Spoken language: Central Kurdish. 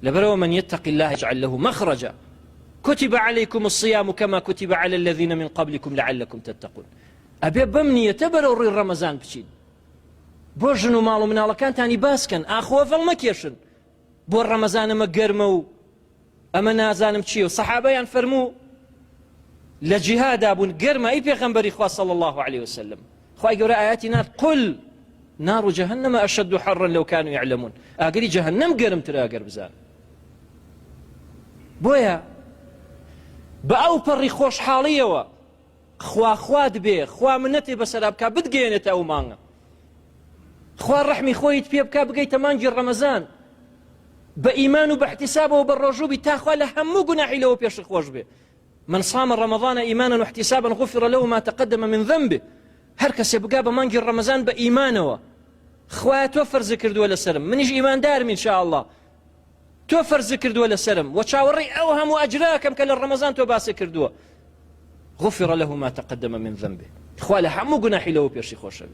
لبرو من يتق الله يجعل له مخرجا كتب عليكم الصيام كما كتب على الذين من قبلكم لعلكم تتقون أبي بمنية تبرو رمضان بشين بوجنو مالو من الله كان تاني باسكن أخوة فالمكيشن بو رمضان ما قرمو أما نازانم تشيو صحابة ينفرمو لجهاد أبون قرمة أي بيغنبري إخوة صلى الله عليه وسلم إخوة يقول آياتنا قل نار جهنم أشد حرا لو كانوا يعلمون أقري جهنم قرم ترى قربزان بويا بأو بري خوش حالية خوا خواد بيه خوا منتي بسرابك بدقينة أو مانغا خوا الرحمي خويت بيبكا بقيت مانجي رمضان بإيمان وباحتسابه وبالرجوب تاخوا لهمو قناحي له بيش خوش به من صام رمضان إيمانا واحتسابا غفر له ما تقدم من ذنبه هركس يبقى بمانجي رمضان بإيمانه خوا توفر ذكر دولة سلم منيش إيمان دارم إن شاء الله توفر ذكر دولة سلم وتشاوري أوهم وأجراكم كل رمضان توباس ذكر دولة غفر له ما تقدم من ذنبه خوا لهمو قناحي له بيش خوش به